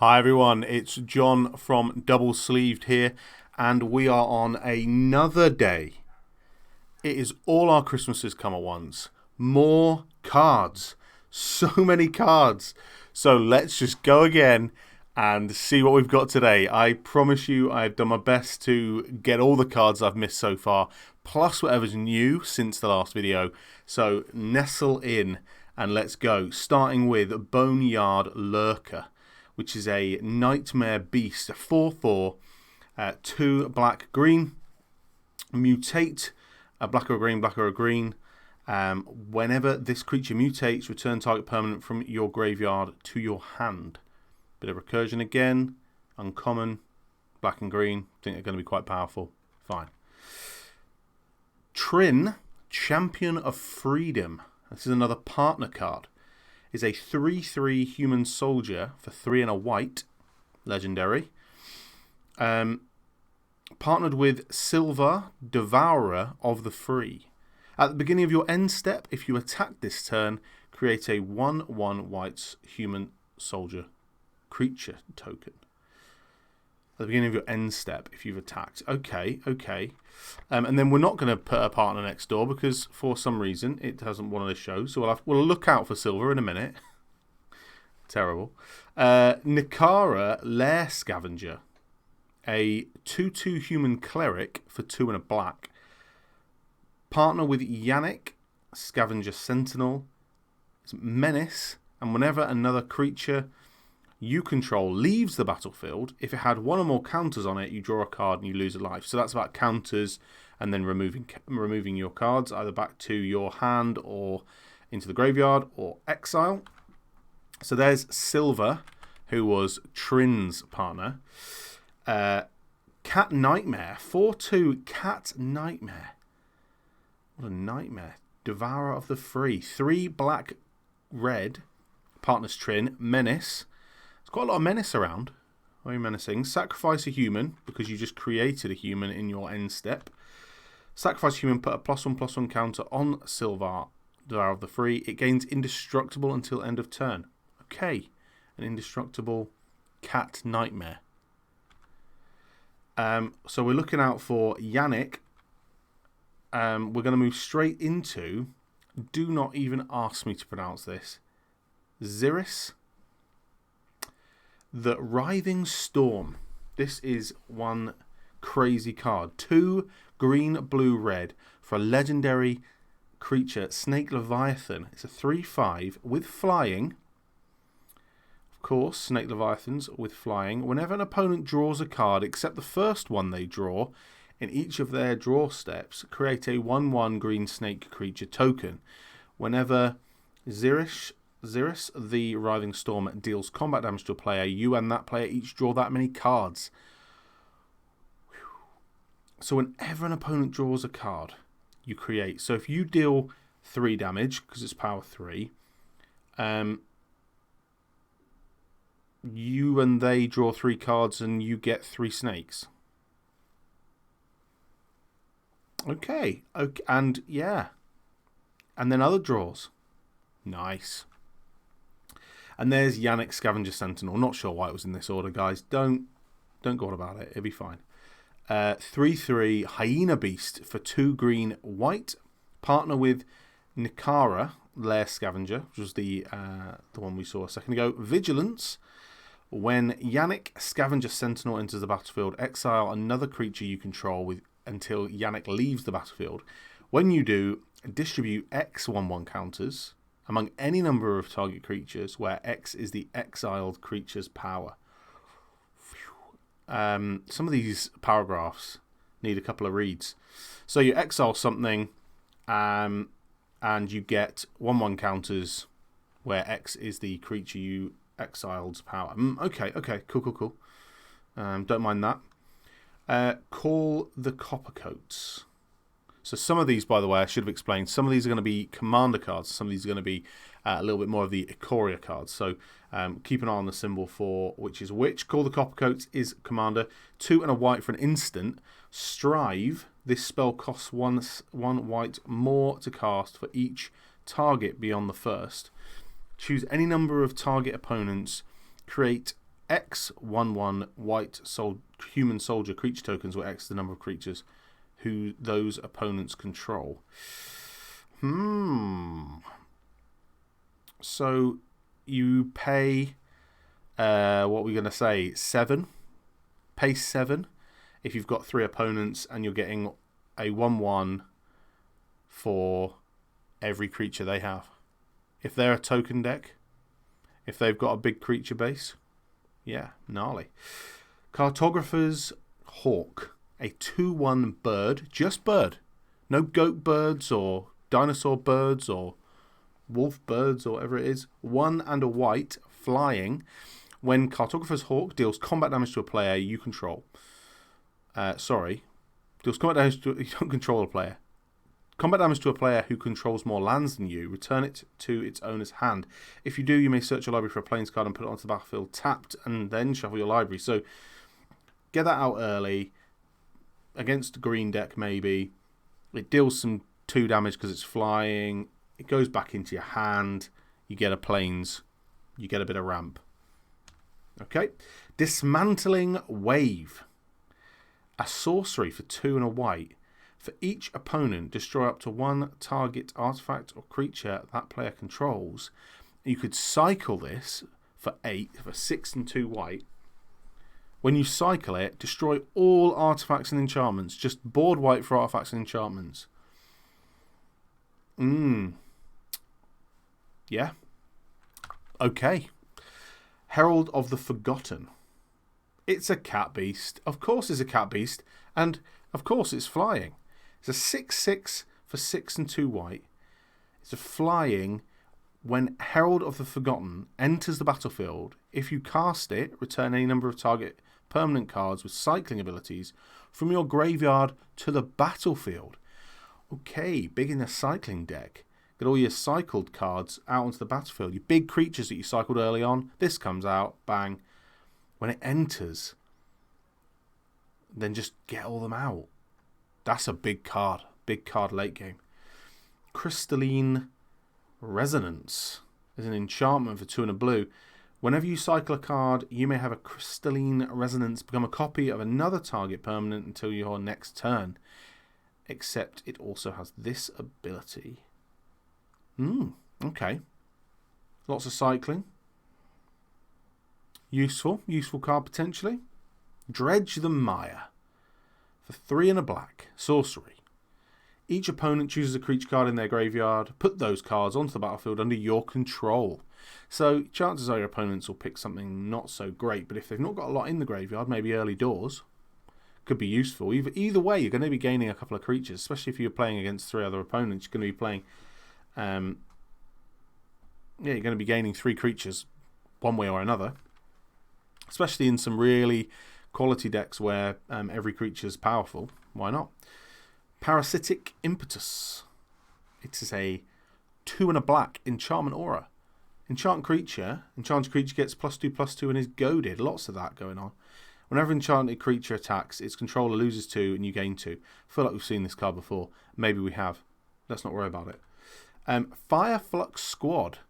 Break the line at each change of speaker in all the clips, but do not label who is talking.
Hi everyone, it's John from Double Sleeved here, and we are on another day. It is all our Christmases come at once. More cards. So many cards. So let's just go again and see what we've got today. I promise you I've done my best to get all the cards I've missed so far, plus whatever's new since the last video. So nestle in and let's go. Starting with Boneyard Lurker, which is a Nightmare Beast, a 4/4, 2 black green. Mutate a black or a green, black or a green. Whenever this creature mutates, return target permanent from your graveyard to your hand. Bit of recursion again, uncommon, black and green. Think they're going to be quite powerful. Fine. Trin, Champion of Freedom. This is another partner card. Is a 3/3 human soldier for 3 and a white, legendary. Partnered with Silver, Devourer of the Free. At the beginning of your end step, if you attack this turn, create a 1/1 white human soldier creature token. At the beginning of your end step, if you've attacked. Okay. And then we're not going to put a partner next door because for some reason it hasn't wanted to show. So we'll look out for Silver in a minute. Terrible. Ikoria, Lair Scavenger. A 2/2 human cleric for 2 and a black. Partner with Yannick, Scavenger Sentinel. It's Menace. And whenever another creature you control leaves the battlefield, if it had one or more counters on it, you draw a card and you lose a life. So that's about counters and then removing your cards either back to your hand or into the graveyard or exile. So there's Silver, who was Trin's partner. Cat Nightmare, 4/2 Cat Nightmare. What a nightmare. Devourer of the Free, 3 black red. Partner's Trin. Menace. There's quite a lot of menace around. Very menacing. Sacrifice a human, because you just created a human in your end step. Sacrifice a human, put a +1/+1 counter on Silver, Devourer of the Free. It gains indestructible until end of turn. Okay. An indestructible Cat Nightmare. So we're looking out for Yannick. We're going to move straight into, do not even ask me to pronounce this, Xerus. The Writhing Storm. This is one crazy card. 2 green, blue, red for a legendary creature, Snake Leviathan. It's a 3/5 with flying. Of course, Snake Leviathans with flying. Whenever an opponent draws a card except the first one they draw in each of their draw steps, create a 1/1 green snake creature token. Whenever Xerus, the Writhing Storm, deals combat damage to a player, you and that player each draw that many cards. So whenever an opponent draws a card, you create. So if you deal 3 damage, because it's power 3, you and they draw 3 cards and you get 3 snakes. Okay, and yeah. And then other draws. Nice. And there's Yannick, Scavenger Sentinel. Not sure why it was in this order, guys. Don't go on about it. It'll be fine. 3/3 Hyena Beast for 2 green, white. Partner with Ikoria, Lair Scavenger, which was the one we saw a second ago. Vigilance. When Yannick, Scavenger Sentinel, enters the battlefield, exile another creature you control until Yannick leaves the battlefield. When you do, distribute X 1/1 counters among any number of target creatures where X is the exiled creature's power. Some of these paragraphs need a couple of reads. So you exile something and you get 1/1 counters where X is the creature you exiled's power. Okay, cool. Don't mind that. Call the Coppercoats. So some of these, by the way, I should have explained, some of these are going to be commander cards. Some of these are going to be a little bit more of the Ikoria cards. So keep an eye on the symbol for which is which. Call the Coppercoats is commander. 2 and a white for an instant. Strive. This spell costs 1 white more to cast for each target beyond the first. Choose any number of target opponents. Create X 1/1 white human soldier creature tokens, or X the number of creatures who those opponents control. So you pay, what we're going to say, 7. Pay 7 if you've got 3 opponents and you're getting a 1/1 for every creature they have. If they're a token deck, if they've got a big creature base, yeah, gnarly. Cartographers Hawk, a 2/1 bird, just bird. No goat birds or dinosaur birds or wolf birds or whatever it is. 1 and a white, flying. When Cartographer's Hawk deals combat damage to a player you control. Deals combat damage to... You don't control a player. Combat damage to a player who controls more lands than you. Return it to its owner's hand. If you do, you may search your library for a plains card and put it onto the battlefield tapped, and then shuffle your library. So get that out early. Against a green deck, maybe. It deals some 2 damage because it's flying. It goes back into your hand. You get a plains. You get a bit of ramp. Okay. Dismantling Wave. A sorcery for 2 and a white. For each opponent, destroy up to 1 target artifact or creature that player controls. You could cycle this for 6 and 2 white. When you cycle it, destroy all artifacts and enchantments. Just board white for artifacts and enchantments. Yeah. Okay. Herald of the Forgotten. It's a cat beast. Of course it's a cat beast. And of course it's flying. It's a 6/6 for 6 and 2 white. It's a flying. When Herald of the Forgotten enters the battlefield, if you cast it, return any number of target permanent cards with cycling abilities from your graveyard to the battlefield. Okay, big in a cycling deck. Get all your cycled cards out onto the battlefield. Your big creatures that you cycled early on, this comes out, bang. When it enters, then just get all them out. That's a big card late game. Crystalline Resonance is an enchantment for 2 and a blue. Whenever you cycle a card, you may have a Crystalline Resonance become a copy of another target permanent until your next turn. Except it also has this ability. Okay. Lots of cycling. Useful card potentially. Dredge the Mire. For 3 and a black. Sorcery. Each opponent chooses a creature card in their graveyard. Put those cards onto the battlefield under your control. So chances are your opponents will pick something not so great, but if they've not got a lot in the graveyard, maybe early doors, could be useful. Either way, you're going to be gaining a couple of creatures, especially if you're playing against 3 other opponents. You're going to be playing... you're going to be gaining 3 creatures one way or another. Especially in some really quality decks where every creature is powerful. Why not? Parasitic Impetus. It is a 2 and a black enchantment aura. Enchanted creature gets +2/+2 and is goaded. Lots of that going on. Whenever enchanted creature attacks, its controller loses 2 and you gain 2. I feel like we've seen this card before. Maybe we have. Let's not worry about it. Fireflux Squad.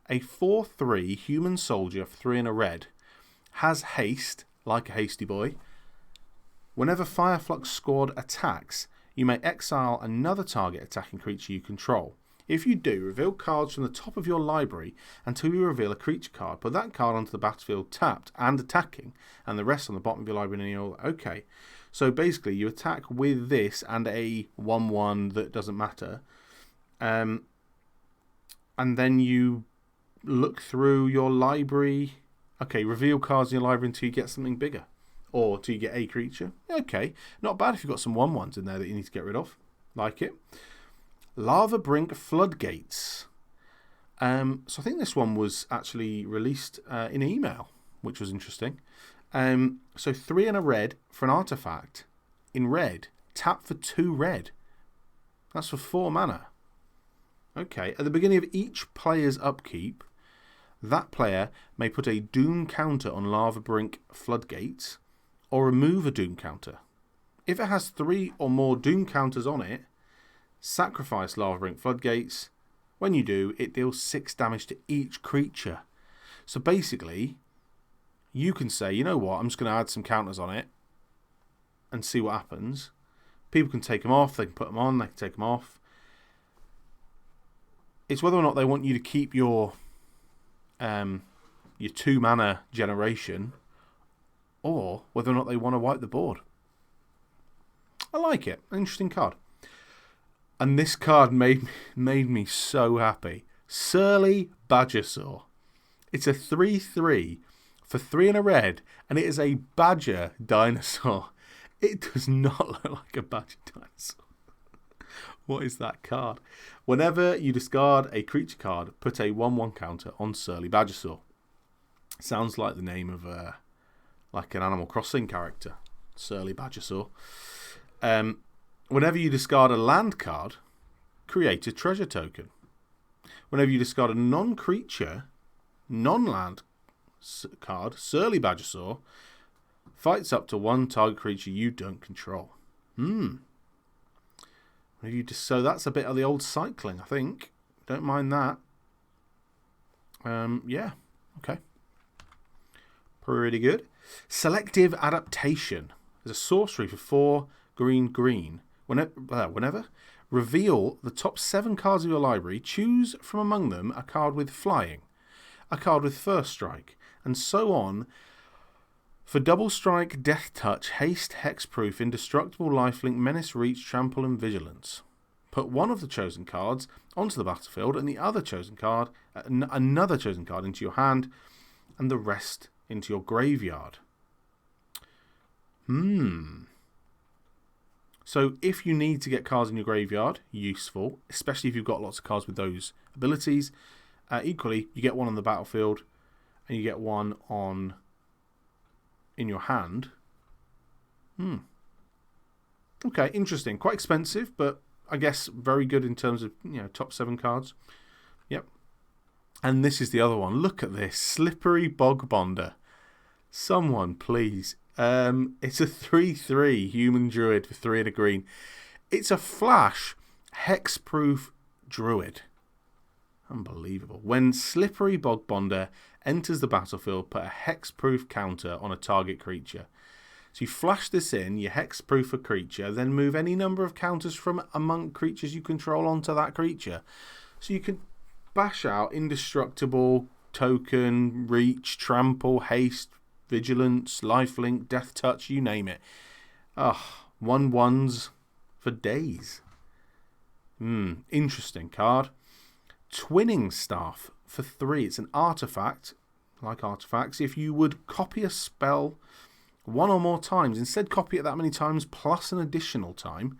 A 4/3 human soldier for 3 and a red. Has haste, like a hasty boy. Whenever Fireflux Squad attacks, you may exile another target attacking creature you control. If you do, reveal cards from the top of your library until you reveal a creature card. Put that card onto the battlefield tapped and attacking, and the rest on the bottom of your library. And okay, so basically you attack with this and a 1/1 that doesn't matter, and then you look through your library. Okay, reveal cards in your library until you get something bigger. Or till you get a creature. Okay, not bad if you've got some 1/1s in there that you need to get rid of. Like it. Lava Brink Floodgates. So I think this one was actually released in email, which was interesting. So 3 and a red for an artifact. In red, tap for 2 red. That's for 4 mana. Okay, at the beginning of each player's upkeep, that player may put a Doom counter on Lava Brink Floodgates or remove a Doom counter. If it has 3 or more Doom counters on it, sacrifice Lava Brink Floodgates. When you do, it deals 6 damage to each creature. So basically, you can say, you know what, I'm just going to add some counters on it and see what happens. People can take them off, they can put them on, they can take them off. It's whether or not they want you to keep your 2 mana generation, or whether or not they want to wipe the board. I like it. An interesting card. And this card made me so happy. Surly Badgersaur. It's a 3/3 for 3 and a red, and it is a badger dinosaur. It does not look like a badger dinosaur. What is that card? Whenever you discard a creature card, put a 1/1 counter on Surly Badgersaur. Sounds like the name of like an Animal Crossing character. Surly Badgersaur. Whenever you discard a land card, create a treasure token. Whenever you discard a non-creature, non-land card, Surly Badgersaur fights up to 1 target creature you don't control. So that's a bit of the old cycling, I think. Don't mind that. Yeah, okay. Pretty good. Selective Adaptation. There's a sorcery for 4 green. Whenever reveal the top 7 cards of your library, choose from among them a card with flying, a card with first strike, and so on. For double strike, death touch, haste, hexproof, indestructible, lifelink, menace, reach, trample, and vigilance. Put one of the chosen cards onto the battlefield and the other chosen card, another chosen card into your hand, and the rest into your graveyard. So if you need to get cards in your graveyard, useful, especially if you've got lots of cards with those abilities. Equally, you get one on the battlefield and you get one in your hand. Okay, interesting. Quite expensive, but I guess very good in terms of, top 7 cards. Yep. And this is the other one. Look at this. Slippery Bogbonder. Someone, please. It's a 3/3 human druid for 3 and a green. It's a flash hexproof druid. Unbelievable. When Slippery Bogbonder enters the battlefield, put a hexproof counter on a target creature. So you flash this in, you hexproof a creature, then move any number of counters from among creatures you control onto that creature. So you can bash out indestructible, token, reach, trample, haste, vigilance, lifelink, death touch, you name it. 1/1s for days. Interesting card. Twinning Staff for 3. It's an artifact. Like artifacts, if you would copy a spell 1 or more times, instead copy it that many times plus an additional time,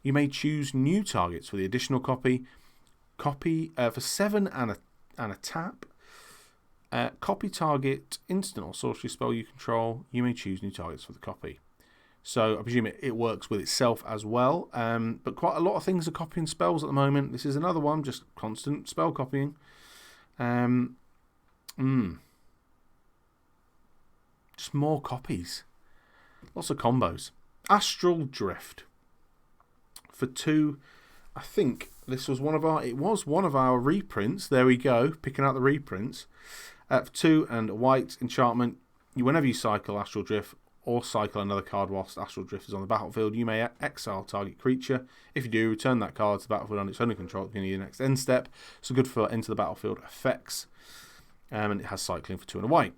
you may choose new targets for the additional copy. Copy for 7 and a tap. Copy target instant or sorcery spell you control. You may choose new targets for the copy. So I presume it works with itself as well. But quite a lot of things are copying spells at the moment. This is another one, just constant spell copying. Just more copies. Lots of combos. Astral Drift. For 2, I think this was one of our reprints. There we go, picking out the reprints. For 2 and a white enchantment, whenever you cycle Astral Drift or cycle another card whilst Astral Drift is on the battlefield, you may exile target creature. If you do, return that card to the battlefield on its own control at the beginning of your next end step. So good for enter the battlefield effects. And it has cycling for 2 and a white.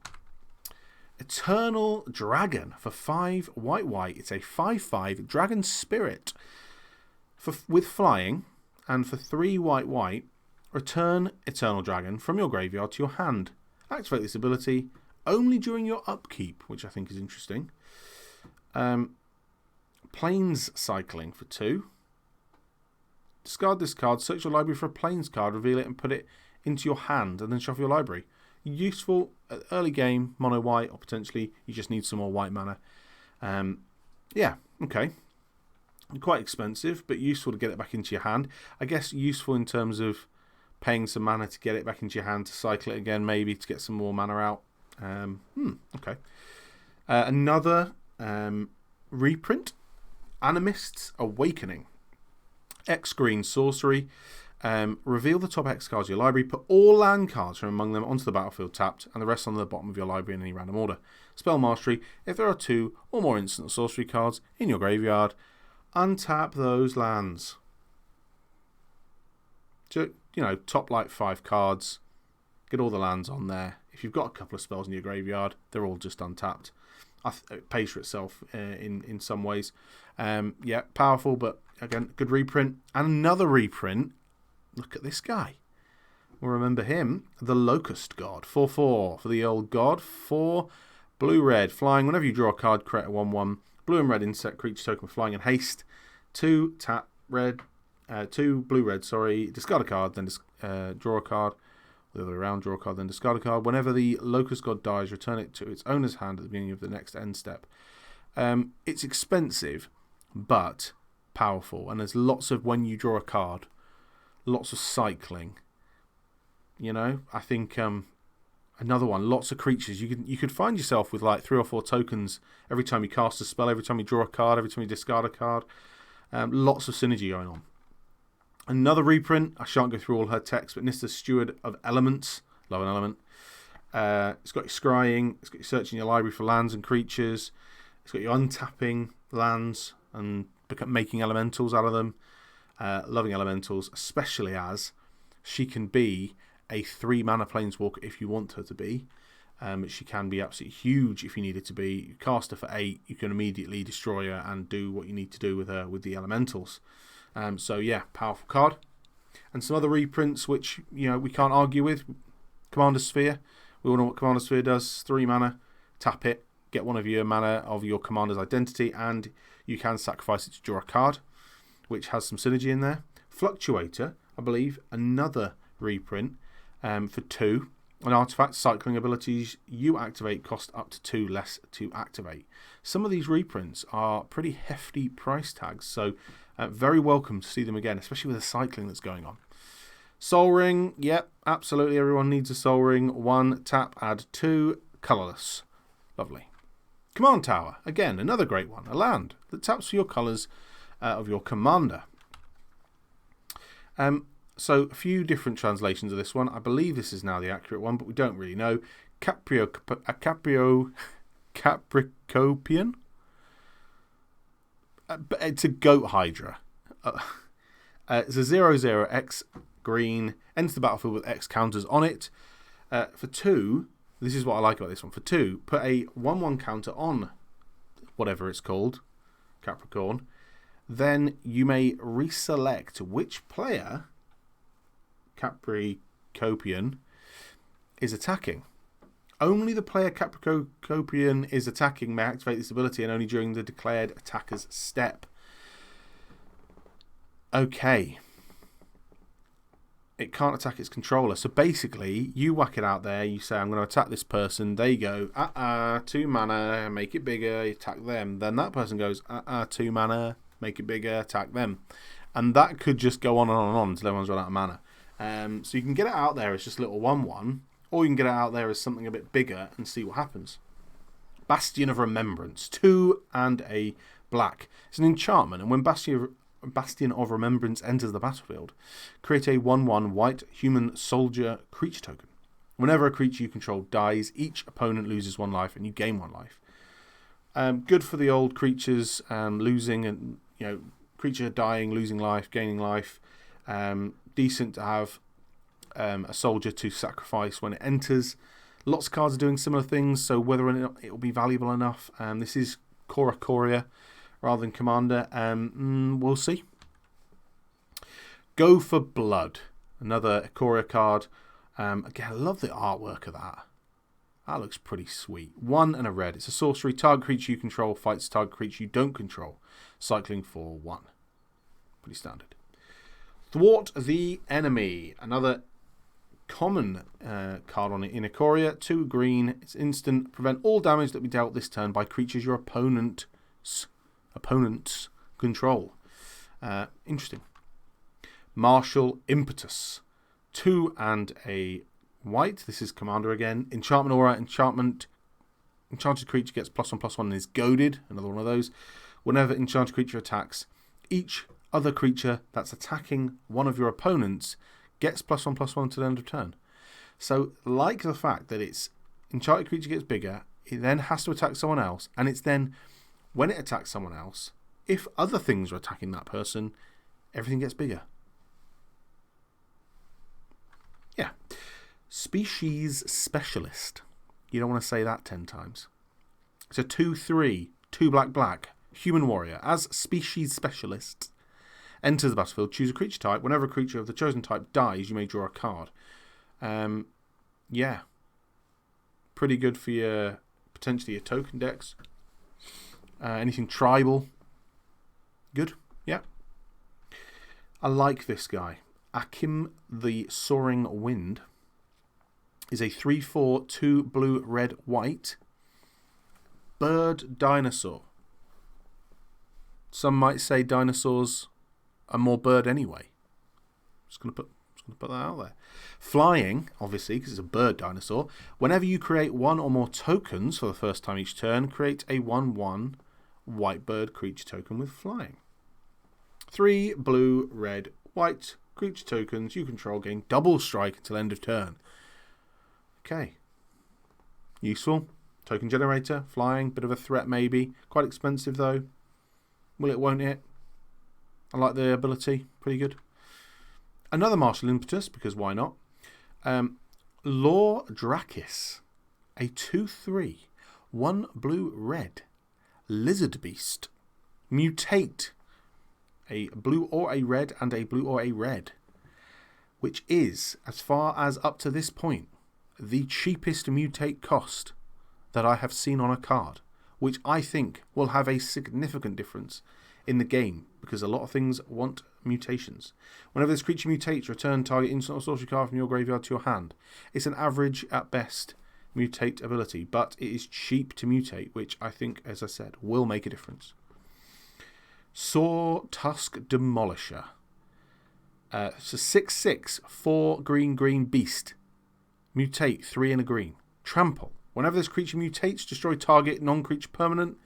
Eternal Dragon for 5 white. It's a 5/5 dragon spirit with flying, and for 3 white, return Eternal Dragon from your graveyard to your hand. Activate this ability only during your upkeep, which I think is interesting. Plains Cycling for 2. Discard this card, search your library for a Plains card, reveal it and put it into your hand, and then shuffle your library. Useful at early game, mono white, or potentially you just need some more white mana. Yeah, okay. Quite expensive, but useful to get it back into your hand. I guess useful in terms of paying some mana to get it back into your hand, to cycle it again, maybe to get some more mana out. Okay. Another reprint, Animist's Awakening. X green sorcery. Reveal the top X cards of your library. Put all land cards from among them onto the battlefield tapped, and the rest on the bottom of your library in any random order. Spell Mastery. If there are 2 or more instant or sorcery cards in your graveyard, untap those lands. So, top 5 cards. Get all the lands on there. If you've got a couple of spells in your graveyard, they're all just untapped. It pays for itself in some ways. Yeah, powerful, but again, good reprint. And another reprint. Look at this guy. We'll remember him. The Locust God. 4/4 for the old god. 4 blue-red. Flying. Whenever you draw a card, create a 1/1. Blue and red insect creature token with flying and haste. 2 tap red. 2 blue-red, sorry. Discard a card, then draw a card. The other way around, draw a card, then discard a card. Whenever the Locust God dies, return it to its owner's hand at the beginning of the next end step. It's expensive, but powerful. And there's lots of, when you draw a card, lots of cycling. I think another one, lots of creatures. You could find yourself with 3 or 4 tokens every time you cast a spell, every time you draw a card, every time you discard a card. Lots of synergy going on. Another reprint. I shan't go through all her text, but Nista, Steward of Elements. Love an element. It's got your scrying. It's got you searching your library for lands and creatures. It's got you untapping lands and making elementals out of them. Loving elementals, especially as she can be a 3-mana planeswalker if you want her to be. She can be absolutely huge if you need her to be. You cast her for 8, you can immediately destroy her and do what you need to do with her with the elementals. So yeah, powerful card. And some other reprints which we can't argue with. Commander Sphere. We all know what Commander Sphere does. 3 mana, tap it, get one of your mana of your commander's identity, and you can sacrifice it to draw a card, which has some synergy in there. Fluctuator, I believe, another reprint for 2. An artifact, cycling abilities you activate cost up to 2 less to activate. Some of these reprints are pretty hefty price tags, so very welcome to see them again, especially with the cycling that's going on. Soul Ring, yep, absolutely everyone needs a Soul Ring. 1 tap, add 2, colourless. Lovely. Command Tower, again, another great one. A land that taps for your colours of your commander. So a few different translations of this one. I believe this is now the accurate one, but we don't really know. Capricopian? It's a goat hydra. It's a 0/0 X green. Enters the battlefield with X counters on it. For 2, this is what I like about this one. For 2, put a 1/1 counter on whatever it's called, Capricorn. Then you may reselect which player, Capricopian, is attacking. Only the player Capricopian is attacking may activate this ability, and only during the declared attacker's step. Okay. It can't attack its controller. So basically, you whack it out there, you say, I'm going to attack this person. They go, 2 mana, make it bigger, attack them. Then that person goes, 2 mana, make it bigger, attack them. And that could just go on and on and on until everyone's run out of mana. So you can get it out there as just a little 1/1, or you can get it out there as something a bit bigger and see what happens. Bastion of Remembrance, 2 and a black. It's an enchantment, and when Bastion of Remembrance enters the battlefield, create a 1/1 white human soldier creature token. Whenever a creature you control dies, each opponent loses 1 life, and you gain 1 life. Good for the old creatures losing, and creature dying, losing life, gaining life. Decent to have a soldier to sacrifice when it enters. Lots of cards are doing similar things, so whether or not it will be valuable enough. This is Ikoria rather than Commander. We'll see. Go for Blood. Another Ikoria card. Again, I love the artwork of that. That looks pretty sweet. 1 and a red. It's a sorcery. Target creature you control fights target creature you don't control. Cycling for 1. Pretty standard. Thwart the Enemy. Another common card on it in Ikoria. 2 green. It's instant. Prevent all damage that be dealt this turn by creatures your opponents control. Interesting. Martial Impetus. 2 and a white. This is Commander again. Enchantment Aura. Enchanted creature gets +1/+1 and is goaded. Another one of those. Whenever enchanted creature attacks, each other creature that's attacking one of your opponents gets +1/+1 to the end of turn. So, like the fact that its enchanted creature gets bigger, it then has to attack someone else, and it's then, when it attacks someone else, if other things are attacking that person, everything gets bigger. Yeah. Species Specialist. You don't want to say that 10 times. It's a 2/3, 2 black, human warrior. As Species Specialist, enters the battlefield, choose a creature type. Whenever a creature of the chosen type dies, you may draw a card. Yeah. Pretty good for your, potentially your token decks. Anything tribal. Good. Yeah. I like this guy. Akim the Soaring Wind is a 3/4, 2 blue, red, white bird dinosaur. Some might say dinosaurs are more bird anyway. Just gonna put that out there. Flying, obviously, because it's a bird dinosaur. Whenever you create one or more tokens for the first time each turn, create a 1/1 white bird creature token with flying. 3 blue, red, white creature tokens you control gain double strike until end of turn. Okay. Useful. Token generator, flying, bit of a threat maybe. Quite expensive though. Will it, won't it? I like the ability. Pretty good. Another Martial Impetus, because why not? Lore Drakis. A 2/3. 1 blue, red. Lizard Beast. Mutate. A blue or a red and a blue or a red. Which is, as far as up to this point, the cheapest mutate cost that I have seen on a card. Which I think will have a significant difference in the game, because a lot of things want mutations. Whenever this creature mutates, return target instant or sorcery card from your graveyard to your hand. It's an average at best mutate ability, but it is cheap to mutate, which I think, as I said, will make a difference. Saw Tusk Demolisher. It's a 6/6, 4 green beast. Mutate, 3 and a green. Trample. Whenever this creature mutates, destroy target non-creature permanent.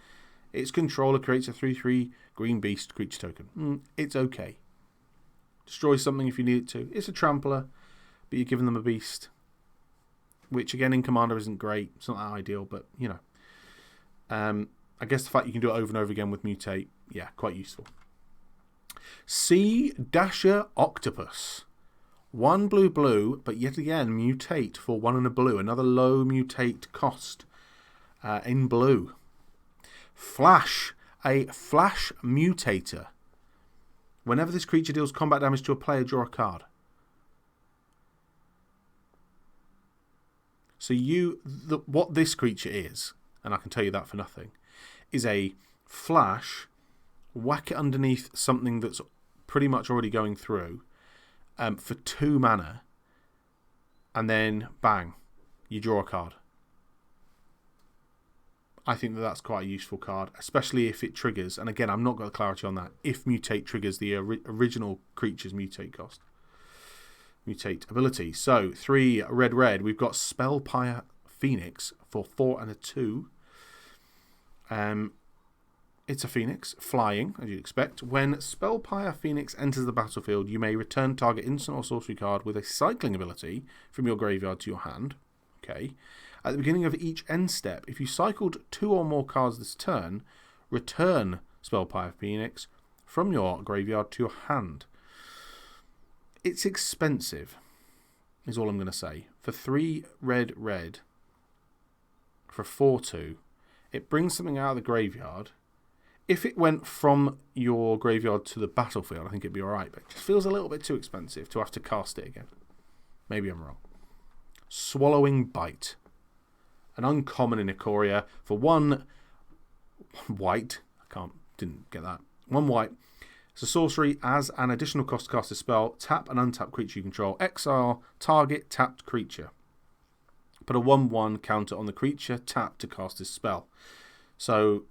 Its controller creates a 3/3 green beast creature token. It's okay. Destroy something if you need it to. It's a trampler, but you're giving them a beast. Which, again, in Commander isn't great. It's not that ideal, but, you know. I guess the fact you can do it over and over again with Mutate, yeah, quite useful. See Dasha Octopus. 1 blue, but yet again, Mutate for 1 and a blue. Another low Mutate cost in blue. Flash. A Flash Mutator. Whenever this creature deals combat damage to a player, draw a card. So what this creature is, and I can tell you that for nothing, is a flash, whack it underneath something that's pretty much already going through for 2 mana, and then bang, you draw a card. I think that's quite a useful card, especially if it triggers, and again, I've not got clarity on that, if Mutate triggers the original creature's Mutate cost. Mutate ability. So, 3 red, we've got Spellpire Phoenix for 4 and a 2. It's a Phoenix, flying, as you'd expect. When Spellpire Phoenix enters the battlefield, you may return target instant or sorcery card with a cycling ability from your graveyard to your hand. Okay. At the beginning of each end step, if you cycled 2 or more cards this turn, return Spellpire Phoenix from your graveyard to your hand. It's expensive, is all I'm going to say. For 3 red, for 4/2, it brings something out of the graveyard. If it went from your graveyard to the battlefield, I think it'd be alright, but it just feels a little bit too expensive to have to cast it again. Maybe I'm wrong. Swallowing Bite. An uncommon in Ikoria for 1 white. Didn't get that. 1 white. It's a sorcery. As an additional cost to cast a spell, tap an untapped creature you control. Exile target tapped creature. Put a 1/1 counter on the creature tapped to cast this spell. So,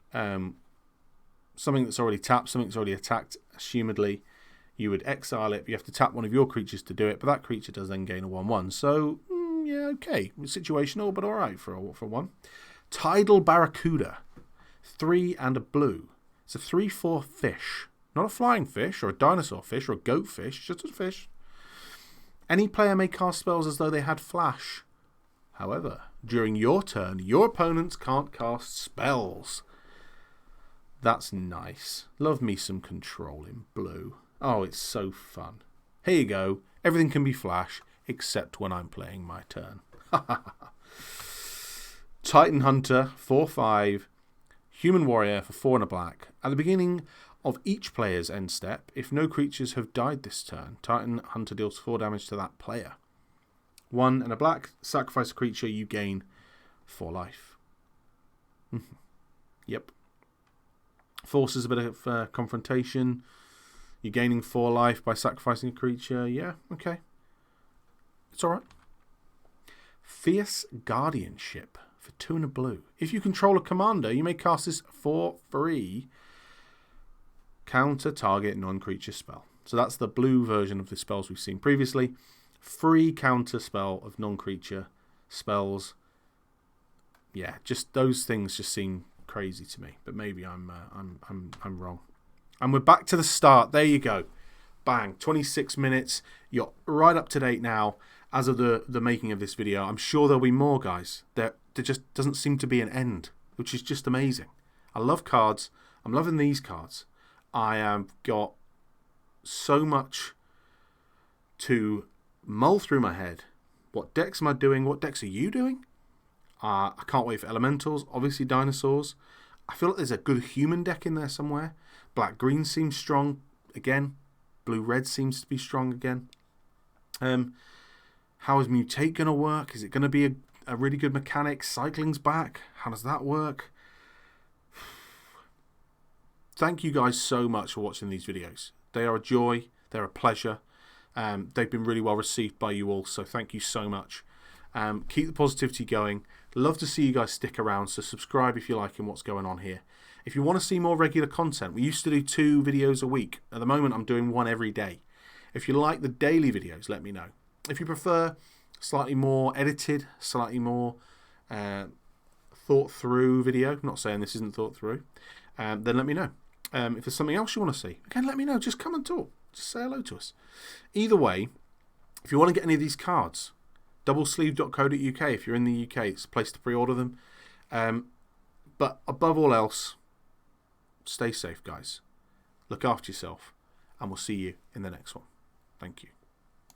something that's already tapped, something that's already attacked, assumedly, you would exile it. You have to tap one of your creatures to do it, but that creature does then gain a 1/1. So, yeah, okay. Situational, but alright for 1. Tidal Barracuda. 3 and a blue. It's a 3/4 fish. Not a flying fish or a dinosaur fish or a goat fish, just a fish. Any player may cast spells as though they had flash. However, during your turn, your opponents can't cast spells. That's nice. Love me some control in blue. Oh, it's so fun. Here you go. Everything can be flash, except when I'm playing my turn. Titan Hunter, 4/5. Human Warrior for 4 and a black. At the beginning of each player's end step, if no creatures have died this turn, Titan Hunter deals 4 damage to that player. 1 and a black. Sacrifice a creature, you gain 4 life. Yep. Forces a bit of confrontation. You're gaining 4 life by sacrificing a creature. Yeah, okay. It's alright. Fierce Guardianship for 2 and a blue. If you control a commander, you may cast this for free. Counter target non-creature spell. So that's the blue version of the spells we've seen previously. Free counter spell of non-creature spells. Yeah, just those things just seem crazy to me, but maybe I'm wrong. And we're back to the start. There you go. Bang, 26 minutes. You're right up to date now as of the making of this video. I'm sure there'll be more, guys. There just doesn't seem to be an end, which is just amazing. I love cards. I'm loving these cards. I have got so much to mull through my head. What decks am I doing? What decks are you doing? I can't wait for elementals. Obviously dinosaurs. I feel like there's a good human deck in there somewhere. Black-green seems strong again. Blue-red seems to be strong again. How is Mutate going to work? Is it going to be a really good mechanic? Cycling's back. How does that work? Thank you guys so much for watching these videos. They are a joy. They're a pleasure. They've been really well received by you all, so thank you so much. Keep the positivity going. Love to see you guys stick around, so subscribe if you're liking what's going on here. If you want to see more regular content, we used to do 2 videos a week. At the moment, I'm doing 1 every day. If you like the daily videos, let me know. If you prefer slightly more edited, slightly more thought through video, I'm not saying this isn't thought through, then let me know. If there's something else you want to see, again, let me know. Just come and talk. Just say hello to us. Either way, if you want to get any of these cards, doublesleeve.co.uk. If you're in the UK, it's a place to pre-order them. But above all else, stay safe, guys. Look after yourself, and we'll see you in the next one. Thank you.